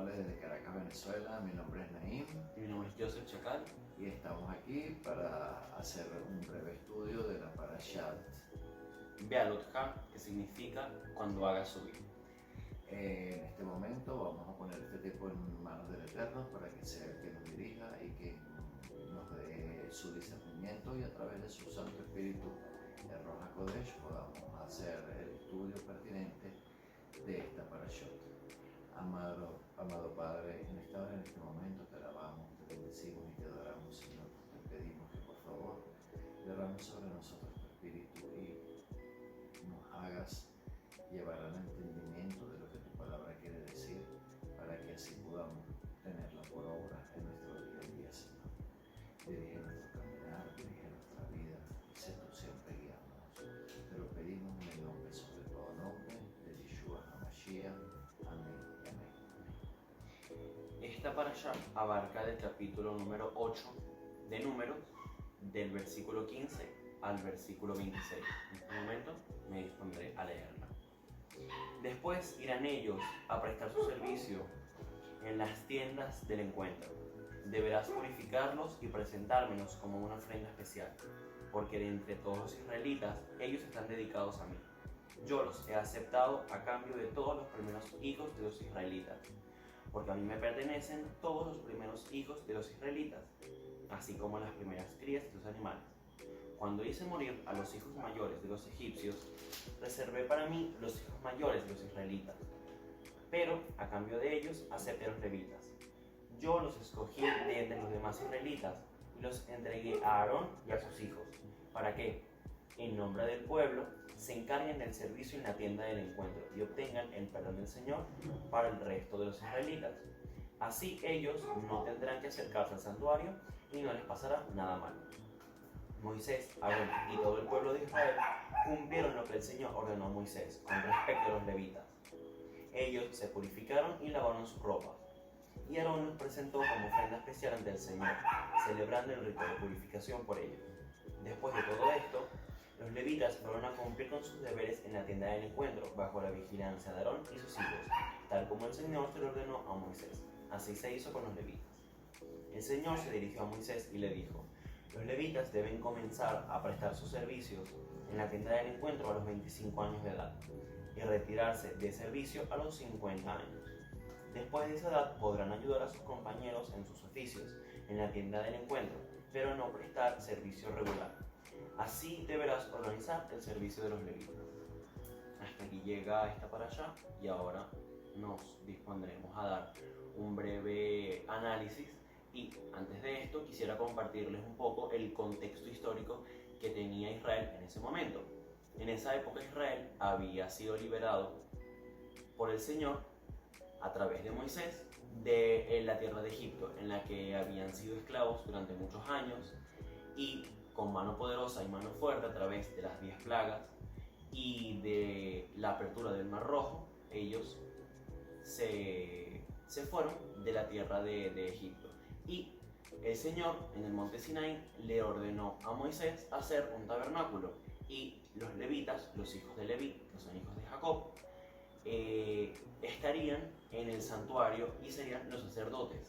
hablarles desde Caracas, Venezuela. Mi nombre es Naim. Mi nombre es Joseph Chacal. Y estamos aquí para hacer un breve estudio de la Parashat Bealotja, que significa cuando haga subir. En este momento vamos a poner este tiempo en manos del Eterno para que sea el que nos dirija y que nos dé su discernimiento, y a través de su Santo Espíritu, el Ruach HaKodesh, podamos hacer el estudio pertinente de esta Parashat. Amado Padre, en esta hora, en este momento, te alabamos, te bendecimos y te adoramos, Señor. Te pedimos que por favor derrames sobre nosotros tu Espíritu y nos hagas llevar al entendimiento de lo que tu palabra quiere decir, para que así podamos tenerla por obra en nuestro día a día, Señor. Dirige nuestro caminar, dirige nuestra vida, y sé tú siempre guiándonos. Te lo pedimos en el nombre, sobre todo nombre, de Yeshua HaMashiach. Amén y amén. Esta parasha abarca del capítulo número 8 de Números, del versículo 15 al versículo 26. En este momento me dispondré a leerla. Después irán ellos a prestar su servicio en las tiendas del encuentro. Deberás purificarlos y presentármelos como una ofrenda especial, porque de entre todos los israelitas ellos están dedicados a mí. Yo los he aceptado a cambio de todos los primeros hijos de los israelitas, porque a mí me pertenecen todos los primeros hijos de los israelitas, así como las primeras crías de los animales. Cuando hice morir a los hijos mayores de los egipcios, reservé para mí los hijos mayores de los israelitas, pero a cambio de ellos acepté a los levitas. Yo los escogí de entre los demás israelitas y los entregué a Aarón y a sus hijos, para que, en nombre del pueblo, se encarguen del servicio en la tienda del encuentro y obtengan el perdón del Señor para el resto de los israelitas. Así ellos no tendrán que acercarse al santuario y no les pasará nada malo. Moisés, Aarón y todo el pueblo de Israel cumplieron lo que el Señor ordenó a Moisés con respecto a los levitas. Ellos se purificaron y lavaron sus ropas, y Aarón los presentó como ofrenda especial ante el Señor, celebrando el rito de purificación por ellos. Después de todo esto, los levitas fueron a cumplir con sus deberes en la tienda del encuentro, bajo la vigilancia de Aarón y sus hijos, tal como el Señor se lo ordenó a Moisés. Así se hizo con los levitas. El Señor se dirigió a Moisés y le dijo: los levitas deben comenzar a prestar sus servicios en la tienda del encuentro a los 25 años de edad y retirarse de servicio a los 50 años. Después de esa edad podrán ayudar a sus compañeros en sus oficios en la tienda del encuentro, pero no prestar servicio regular. Así deberás organizar el servicio de los levitas. Hasta aquí llega esta parasha, y ahora nos dispondremos a dar un breve análisis. Y antes de esto quisiera compartirles un poco el contexto histórico que tenía Israel en ese momento. En esa época Israel había sido liberado por el Señor a través de Moisés de la tierra de Egipto, en la que habían sido esclavos durante muchos años, y con mano poderosa y mano fuerte a través de las 10 plagas y de la apertura del Mar Rojo, ellos se fueron de la tierra de Egipto. Y el Señor en el monte Sinaí le ordenó a Moisés hacer un tabernáculo, y los levitas, los hijos de Leví, que son hijos de Jacob, estarían en el santuario y serían los sacerdotes.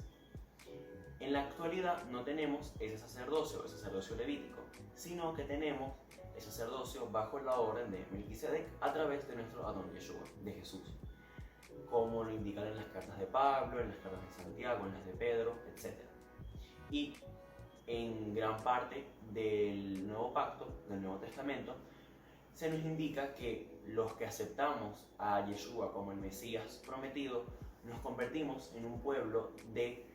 En la actualidad no tenemos ese sacerdocio levítico, sino que tenemos el sacerdocio bajo la orden de Melquisedec a través de nuestro Adón Yeshua, de Jesús, como lo indican en las cartas de Pablo, en las cartas de Santiago, en las de Pedro, etc. Y en gran parte del Nuevo Pacto, del Nuevo Testamento, se nos indica que los que aceptamos a Yeshua como el Mesías prometido, nos convertimos en un pueblo de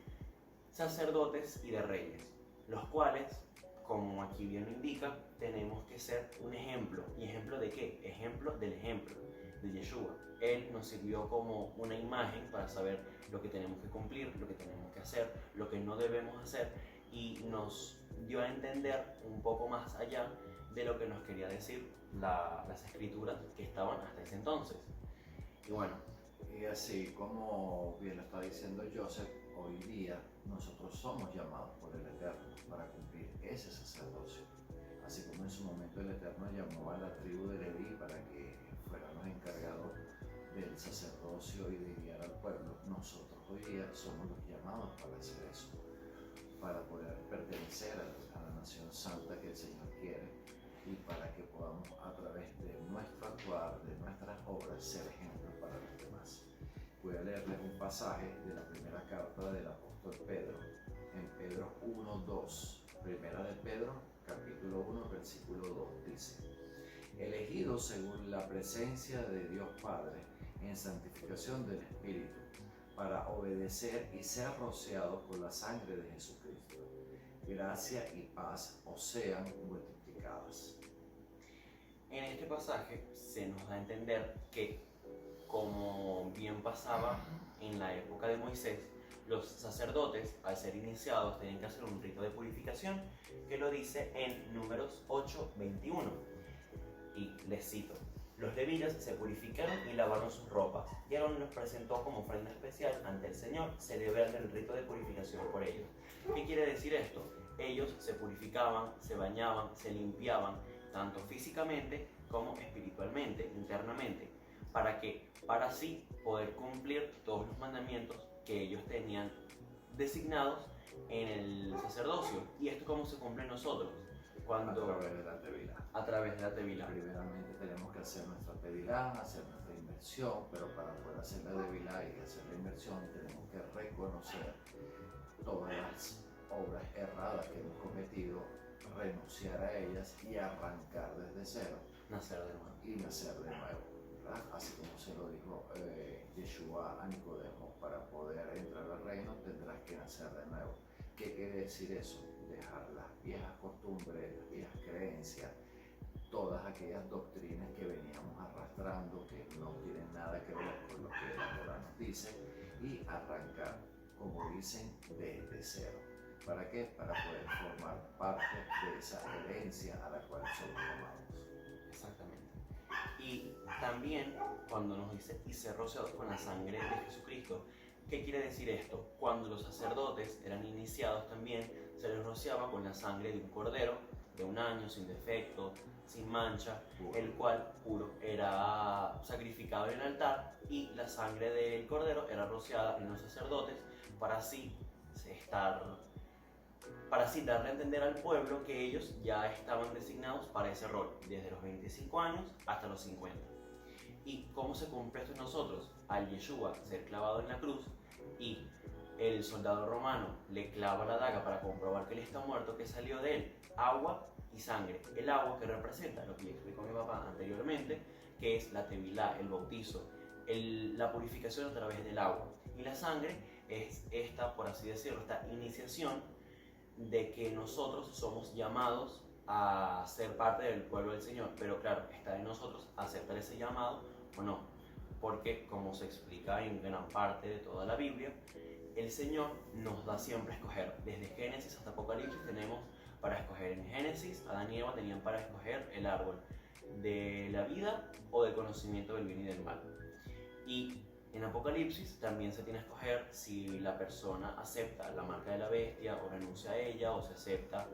sacerdotes y de reyes, los cuales, como aquí bien lo indica, tenemos que ser un ejemplo. ¿Y ejemplo de qué? Ejemplo del ejemplo de Yeshua. Él nos sirvió como una imagen para saber lo que tenemos que cumplir, lo que tenemos que hacer, lo que no debemos hacer, y nos dio a entender un poco más allá de lo que nos quería decir las escrituras que estaban hasta ese entonces. Y bueno, y así como bien lo está diciendo Joseph, hoy día nosotros somos llamados por el Eterno para cumplir ese sacerdocio. Así como en su momento el Eterno llamó a la tribu de Leví para que fueran los encargados del sacerdocio y de guiar al pueblo, nosotros hoy día somos los llamados para hacer eso, para poder pertenecer a la nación santa que el Señor quiere y para que podamos a través de nuestro actuar, de nuestras obras, ser ejemplos para los demás. Voy a leerles un pasaje de la primera carta del apóstol Pedro, en Pedro 1:2. Primera de Pedro, capítulo 1, versículo 2, dice: elegidos según la presencia de Dios Padre en santificación del Espíritu, para obedecer y ser rociados con la sangre de Jesucristo. Gracia y paz os sean multiplicadas. En este pasaje se nos da a entender que, como bien pasaba en la época de Moisés, los sacerdotes, al ser iniciados, tenían que hacer un rito de purificación, que lo dice en Números 8:21. Y les cito: los levitas se purificaron y lavaron sus ropas, y Aarón los presentó como ofrenda especial ante el Señor, celebrando el rito de purificación por ellos. ¿Qué quiere decir esto? Ellos se purificaban, se bañaban, se limpiaban, tanto físicamente como espiritualmente, internamente, para así poder cumplir todos los mandamientos que ellos tenían designados en el sacerdocio. ¿Y esto cómo se cumple en nosotros? A través de la tevilá. A través de la tevilá. Primeramente tenemos que hacer nuestra tevilá, hacer nuestra inmersión, pero para poder hacer la tevilá y hacer la inmersión tenemos que reconocer todas las obras erradas que hemos cometido, renunciar a ellas y arrancar desde cero. Nacer de nuevo. Y nacer de nuevo, ¿verdad? Así como se lo dijo Yeshua a Nicodemo: para poder entrar al reino tendrás que nacer de nuevo. ¿Qué quiere decir eso? Dejar las viejas costumbres, las viejas creencias, todas aquellas doctrinas que veníamos arrastrando que no tienen nada que ver con lo que la Torah nos dice, y arrancar, como dicen, desde cero. ¿Para qué? Para poder formar parte de esa herencia a la cual somos llamados. Exactamente. Y también cuando nos dice y ser rociados con la sangre de Jesucristo, ¿qué quiere decir esto? Cuando los sacerdotes eran iniciados también se les rociaba con la sangre de un cordero de 1 año, sin defecto, sin mancha, el cual puro era sacrificado en el altar, y la sangre del cordero era rociada en los sacerdotes para así darle a entender al pueblo que ellos ya estaban designados para ese rol, desde los 25 años hasta los 50. ¿Y cómo se cumple esto en nosotros? Al Yeshua ser clavado en la cruz y el soldado romano le clava la daga para comprobar que él está muerto, que salió de él agua y sangre. El agua, que representa lo que le explicó mi papá anteriormente, que es la tevilá, el bautizo, la purificación a través del agua. Y la sangre es esta, por así decirlo, esta iniciación de que nosotros somos llamados a ser parte del pueblo del Señor. Pero claro, está en nosotros aceptar ese llamado o no, porque como se explica en gran parte de toda la Biblia, el Señor nos da siempre a escoger. Desde Génesis hasta Apocalipsis tenemos para escoger. En Génesis, Adán y Eva tenían para escoger el árbol de la vida o del conocimiento del bien y del mal. Y en Apocalipsis también se tiene que escoger si la persona acepta la marca de la bestia o renuncia a ella, o se acepta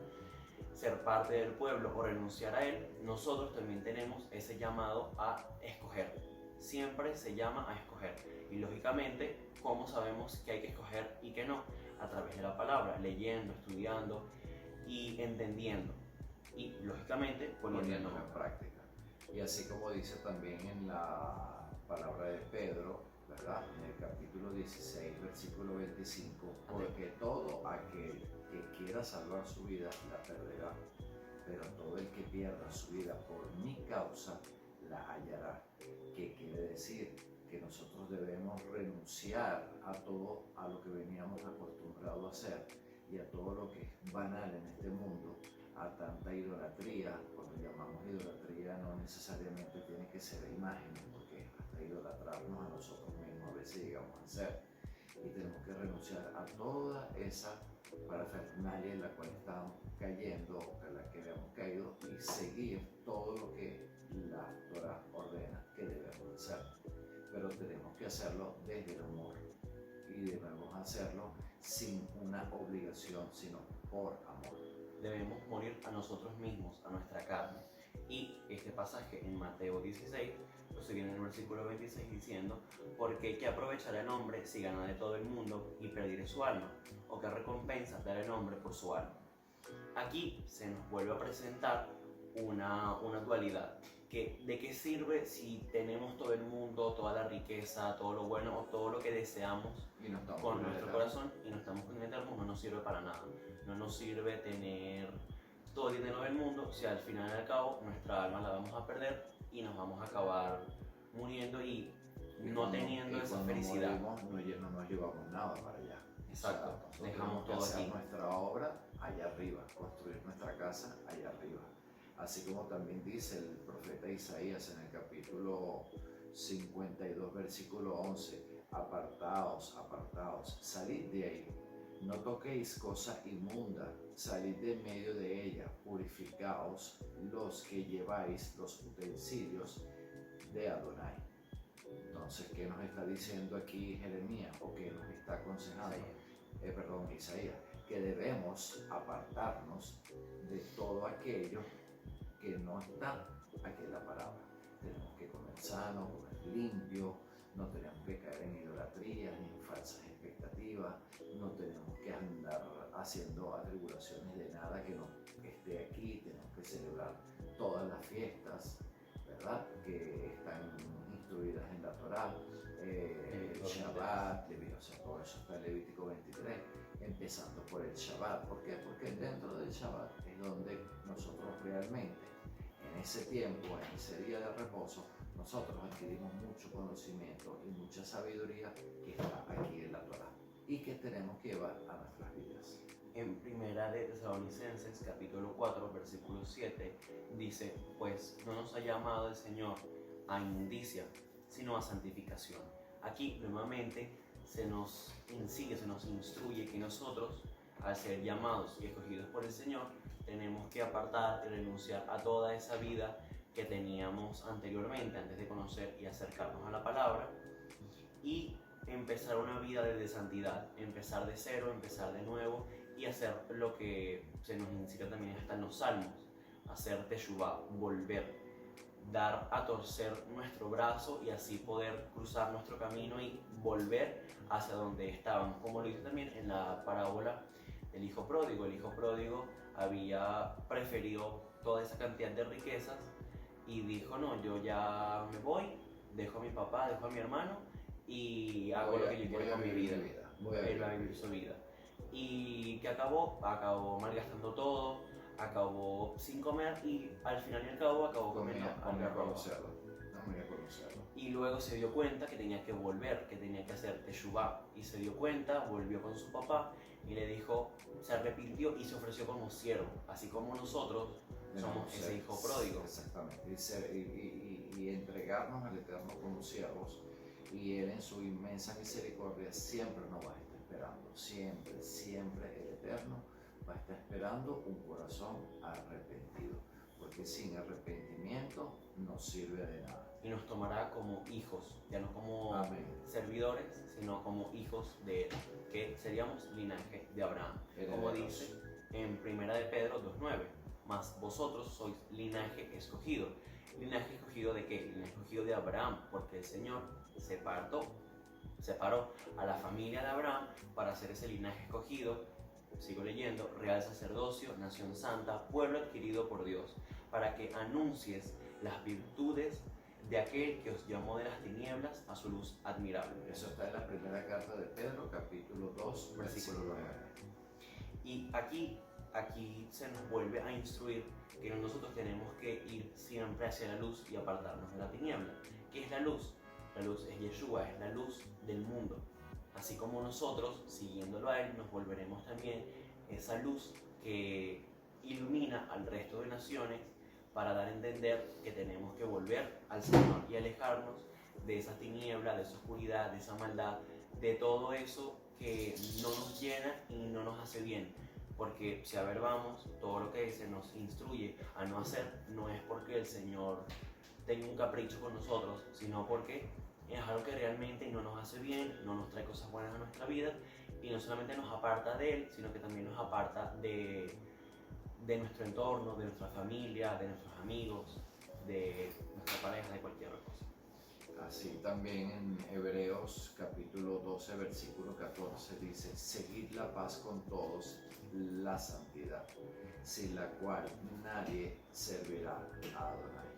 ser parte del pueblo o renunciar a él. Nosotros también tenemos ese llamado a escoger. Siempre se llama a escoger. Y lógicamente, ¿cómo sabemos que hay que escoger y que no? A través de la palabra, leyendo, estudiando y entendiendo. Y lógicamente poniéndolo en práctica. Y así como dice también en la palabra de Pedro, ¿verdad? En el capítulo 16, versículo 25, porque todo aquel que quiera salvar su vida la perderá, pero todo el que pierda su vida por mi causa la hallará. ¿Qué quiere decir? Que nosotros debemos renunciar a todo a lo que veníamos acostumbrados a hacer y a todo lo que es banal en este mundo, a tanta idolatría. Cuando llamamos idolatría no necesariamente tiene que ser imágenes, porque hasta idolatrarnos a nosotros mismos a veces llegamos a ser, y tenemos que renunciar a toda esa parafernalia en la cual estamos cayendo o en la que habíamos caído, y seguir todo lo que la Torah ordena que debemos hacer. Pero tenemos que hacerlo desde el amor, y debemos hacerlo sin una obligación, sino por amor. Debemos morir a nosotros mismos, a nuestra carne. Y este pasaje en Mateo 16, pues se viene en el versículo 26 diciendo: porque ¿qué aprovechará el hombre si gana de todo el mundo y perdiere su alma? ¿O qué recompensa dará el hombre por su alma? Aquí se nos vuelve a presentar una dualidad. ¿De qué sirve si tenemos todo el mundo, toda la riqueza, todo lo bueno o todo lo que deseamos con nuestro corazón y no estamos con el Eterno? No nos sirve para nada. No nos sirve tener todo el dinero del mundo si al final y al cabo nuestra alma la vamos a perder y nos vamos a acabar muriendo y no teniendo esa felicidad. Morimos, no nos llevamos nada para allá. Exacto, O sea, dejamos todo hacer aquí. Nuestra obra allá arriba, construir nuestra casa allá arriba. Así como también dice el profeta Isaías en el capítulo 52, versículo 11: apartaos, apartaos, salid de ahí, no toquéis cosa inmunda, salid de medio de ella, purificaos los que lleváis los utensilios de Adonai. Entonces, ¿qué nos está diciendo aquí Jeremías? ¿O qué nos está aconsejando? Isaías, que debemos apartarnos de todo aquello que no está aquí en la palabra. Tenemos que comer sano, comer limpio, no tenemos que caer en idolatría ni en falsas expectativas, no tenemos que andar haciendo atribulaciones de nada que no esté aquí, tenemos que celebrar todas las fiestas, ¿verdad?, que están instruidas en la Torá, el Shabbat, o sea, todo eso está en Levítico 23, empezando por el Shabbat. ¿Por qué? Porque dentro del Shabbat es donde nosotros realmente, en ese tiempo, en ese día de reposo, nosotros adquirimos mucho conocimiento y mucha sabiduría que está aquí en la Torá y que tenemos que llevar a nuestras vidas. En Primera de Tesalonicenses, capítulo 4, versículo 7, dice: pues no nos ha llamado el Señor a inmundicia, sino a santificación. Aquí nuevamente se nos incide, se nos instruye que nosotros, al ser llamados y escogidos por el Señor, tenemos que apartar y renunciar a toda esa vida que teníamos anteriormente, antes de conocer y acercarnos a la palabra, y empezar una vida de santidad, empezar de cero, empezar de nuevo y hacer lo que se nos incita también hasta en los salmos: hacer teshuvá, volver, dar a torcer nuestro brazo y así poder cruzar nuestro camino y volver hacia donde estábamos, como lo dice también en la parábola del hijo pródigo. El hijo pródigo había preferido toda esa cantidad de riquezas y dijo: no, yo ya me voy, dejo a mi papá, dejo a mi hermano y hago lo que yo quiero con mi vida. Él va a vivir su vida. Y que acabó malgastando todo, acabó sin comer y al final y al cabo acabó comiendo algarroba. Y luego se dio cuenta que tenía que volver, que tenía que hacer teshuvá, y se dio cuenta, volvió con su papá y le dijo, se arrepintió y se ofreció como siervo, así como nosotros somos ese hijo pródigo. Exactamente, y entregarnos al Eterno como siervos, y Él en su inmensa misericordia siempre nos va a estar esperando, siempre el Eterno va a estar esperando un corazón arrepentido, porque sin arrepentimiento no sirve de nada. Y nos tomará como hijos, ya no como Amén. servidores, sino como hijos de Él, que seríamos linaje de Abraham, como dice en 1 de Pedro 2:9, mas vosotros sois linaje escogido. ¿Linaje escogido de qué? Linaje escogido de Abraham, porque el Señor separó a la familia de Abraham para hacer ese linaje escogido. Sigo leyendo: real sacerdocio, nación santa, pueblo adquirido por Dios, para que anuncies las virtudes de aquel que os llamó de las tinieblas a su luz admirable. Eso está en la primera carta de Pedro, capítulo 2, versículo 9. Y aquí se nos vuelve a instruir que nosotros tenemos que ir siempre hacia la luz y apartarnos de la tiniebla. ¿Qué es la luz? La luz es Yeshua, es la luz del mundo. Así como nosotros, siguiéndolo a Él, nos volveremos también esa luz que ilumina al resto de naciones, para dar a entender que tenemos que volver al Señor y alejarnos de esa tiniebla, de esa oscuridad, de esa maldad, de todo eso que no nos llena y no nos hace bien. Porque si a ver vamos, todo lo que se nos instruye a no hacer no es porque el Señor tenga un capricho con nosotros, sino porque es algo que realmente no nos hace bien, no nos trae cosas buenas a nuestra vida y no solamente nos aparta de Él, sino que también nos aparta de de nuestro entorno, de nuestra familia, de nuestros amigos, de nuestra pareja, de cualquier otra cosa. Así también en Hebreos capítulo 12, versículo 14 dice, seguid la paz con todos, la santidad, sin la cual nadie servirá a Adonai.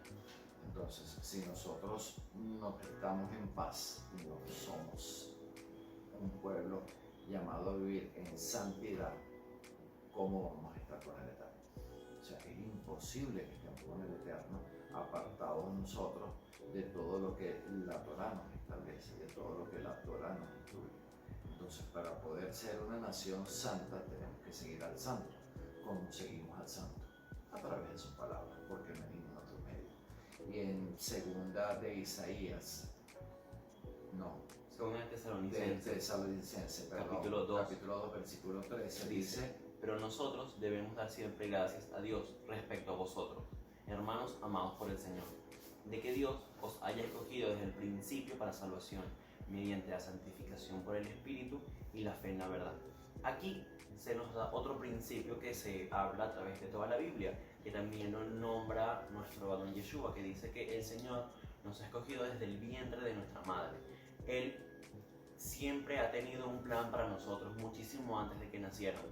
Entonces, si nosotros no estamos en paz, no somos un pueblo llamado a vivir en santidad, ¿cómo vamos a estar con el Eterno? O sea, es imposible que estemos con el Eterno apartados nosotros de todo lo que la Torá nos establece, de todo lo que la Torá nos instruye. Entonces, para poder ser una nación santa, tenemos que seguir al santo. ¿Cómo seguimos al santo? A través de sus palabras, porque no hay ningún otro medio. Y en segunda de Isaías, no, Según el de Tesalonicense, capítulo 2, versículo 13, dice, pero nosotros debemos dar siempre gracias a Dios respecto a vosotros, hermanos amados por el Señor, de que Dios os haya escogido desde el principio para salvación, mediante la santificación por el Espíritu y la fe en la verdad. Aquí se nos da otro principio que se habla a través de toda la Biblia, que también nos nombra nuestro Adón Yeshua, que dice que el Señor nos ha escogido desde el vientre de nuestra madre. Él siempre ha tenido un plan para nosotros muchísimo antes de que naciéramos.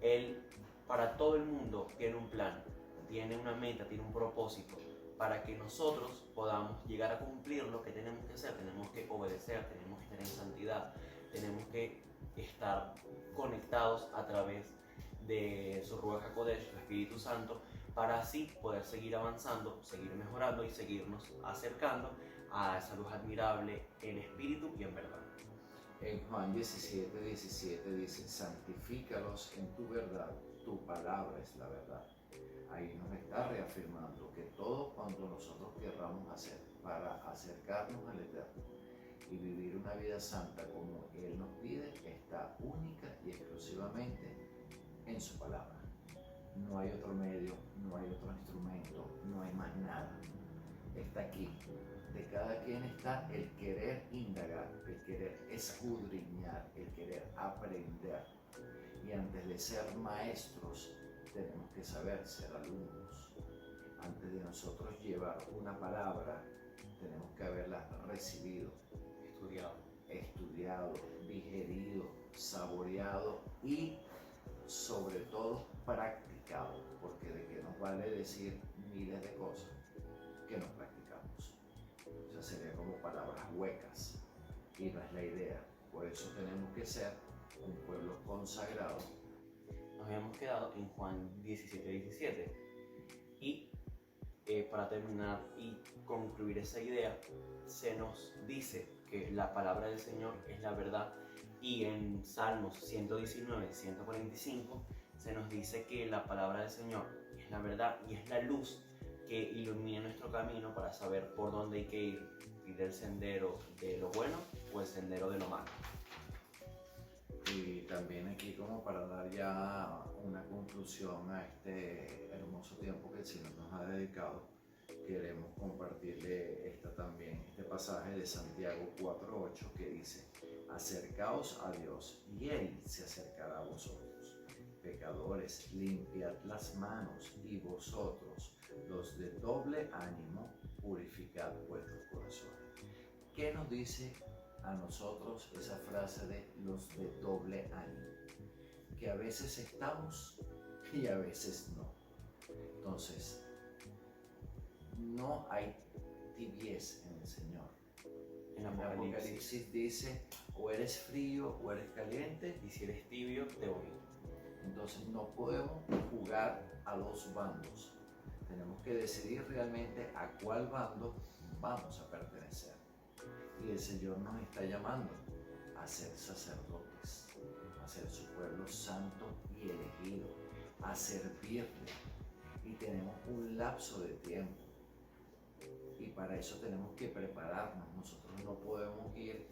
Él, para todo el mundo, tiene un plan, tiene una meta, tiene un propósito, para que nosotros podamos llegar a cumplir lo que tenemos que hacer. Tenemos que obedecer, tenemos que estar en santidad, tenemos que estar conectados a través de su Ruach HaKodesh, su Espíritu Santo, para así poder seguir avanzando, seguir mejorando y seguirnos acercando a esa luz admirable en espíritu y en verdad. En Juan 17, 17 dice, santifícalos en tu verdad, tu palabra es la verdad. Ahí nos está reafirmando que todo cuanto nosotros querramos hacer para acercarnos al Eterno y vivir una vida santa como Él nos pide, está única y exclusivamente en su palabra. No hay otro medio, no hay otro instrumento, no hay más nada. Está aquí. De cada quien está el querer indagar, el querer escudriñar, el querer aprender. Y antes de ser maestros, tenemos que saber ser alumnos. Antes de nosotros llevar una palabra, tenemos que haberla recibido, estudiado, digerido, saboreado y sobre todo practicado, porque de qué nos vale decir miles de cosas que no practicamos. O sea, sería como palabras huecas y no es la idea. Por eso tenemos que ser un pueblo consagrado. Nos habíamos quedado en Juan 17, 17 y para terminar y concluir esa idea, se nos dice que la palabra del Señor es la verdad, y en Salmos 119, 145 se nos dice que la palabra del Señor es la verdad y es la luz que ilumina nuestro camino para saber por dónde hay que ir el sendero de lo bueno o el sendero de lo malo. Y también aquí, como para dar ya una conclusión a este hermoso tiempo que el Señor nos ha dedicado, queremos compartirle este pasaje de Santiago 4:8 que dice: acercaos a Dios y Él se acercará a vosotros. Pecadores, limpiad las manos, y vosotros, los de doble ánimo, purificad vuestros corazones. ¿Qué nos dice a nosotros esa frase de los de doble ánimo? Que a veces estamos y a veces no. Entonces, no hay tibieza en el Señor. En Apocalipsis dice, o eres frío o eres caliente, y si eres tibio, te vomito. Entonces no podemos jugar a los bandos. Tenemos que decidir realmente a cuál bando vamos a pertenecer. Y el Señor nos está llamando a ser sacerdotes, a ser su pueblo santo y elegido, a servirle. Y tenemos un lapso de tiempo. Y para eso tenemos que prepararnos. Nosotros no podemos ir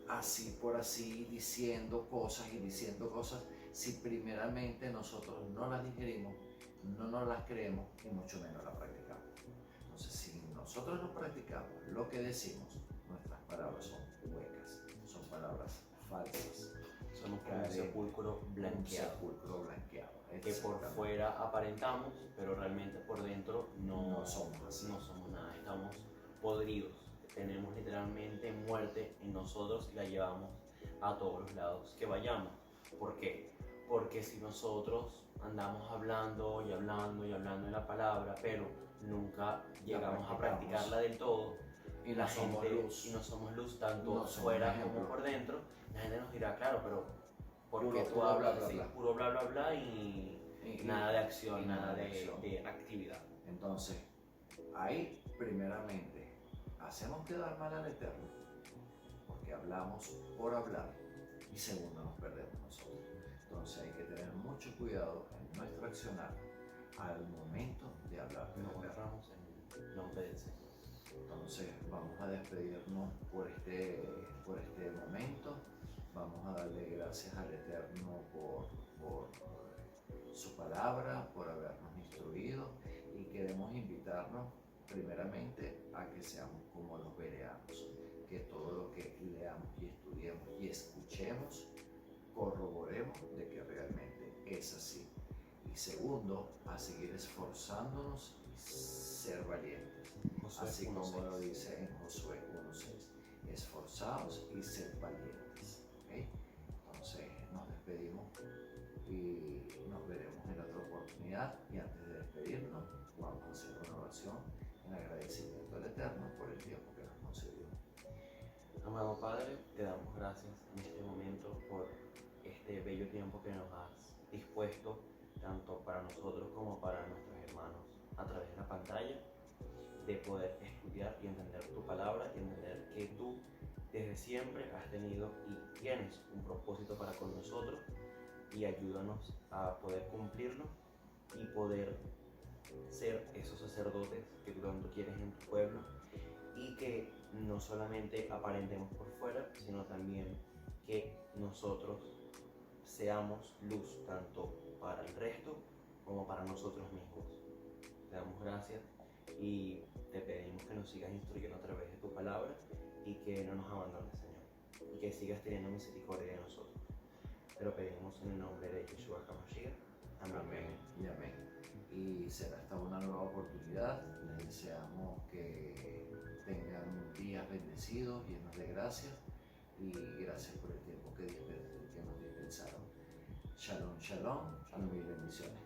así por así diciendo cosas si primeramente nosotros no las digerimos, no nos las creemos y mucho menos las practicamos. Entonces, si nosotros no practicamos lo que decimos, nuestras palabras son huecas, son palabras falsas. Somos un sepulcro un blanqueado. sepulcro blanqueado. Que por Exactamente. fuera aparentamos, pero realmente por dentro No somos así. no somos nada, estamos podridos. Tenemos literalmente muerte en nosotros y la llevamos a todos los lados que vayamos. ¿Por qué? Porque si nosotros andamos hablando y hablando y hablando de la palabra, pero nunca llegamos a practicarla del todo, Y la no somos gente, luz. y no somos luz tanto No somos fuera ejemplo. como por dentro, la gente nos dirá, claro, pero ¿por Puro- qué tú puro hablas bla, bla, así? bla. Puro bla bla bla y Y- nada de acción, y nada de, acción. de actividad. Entonces, ahí primeramente hacemos quedar mal al Eterno, porque hablamos por hablar, y segundo nos perdemos nosotros. Entonces hay que tener mucho cuidado en nuestro accionar al momento de hablar con Nos el Eterno. honramos en nombre del Señor. Entonces vamos a despedirnos por este momento. Vamos a darle gracias al Eterno por su palabra, por habernos instruido, y queremos invitarnos primeramente a que seamos como los bereanos, que todo lo que leamos y estudiemos y escuchemos corroboremos de que realmente es así. Y segundo, a seguir esforzándonos y ser valientes. Josué Así 1:6. como lo dice en Josué 1:6, esforzados y sed valientes. ¿Okay? Entonces nos despedimos y nos veremos en otra oportunidad. Y antes de despedirnos, vamos a hacer una oración en agradecimiento al Eterno por el tiempo que nos concedió. Amado Padre, te damos gracias en este momento por este bello tiempo que nos has dispuesto, tanto para nosotros como para nuestros hermanos, a través de la pantalla, de poder estudiar y entender tu palabra y entender que tú desde siempre has tenido y tienes un propósito para con nosotros, y ayúdanos a poder cumplirlo y poder ser esos sacerdotes que tú tanto quieres en tu pueblo, y que no solamente aparentemos por fuera, sino también que nosotros seamos luz tanto para el resto como para nosotros mismos. Te damos gracias y te pedimos que nos sigas instruyendo a través de tu palabra y que no nos abandones, Señor, y que sigas teniendo misericordia de nosotros. Te lo pedimos en el nombre de Yeshua HaMashiach. Amén y amén. Y será hasta una nueva oportunidad. Les deseamos que tengan días bendecidos, llenos de gracia, y gracias por el tiempo que nos dispensaron. Shalom, shalom, y mil bendiciones.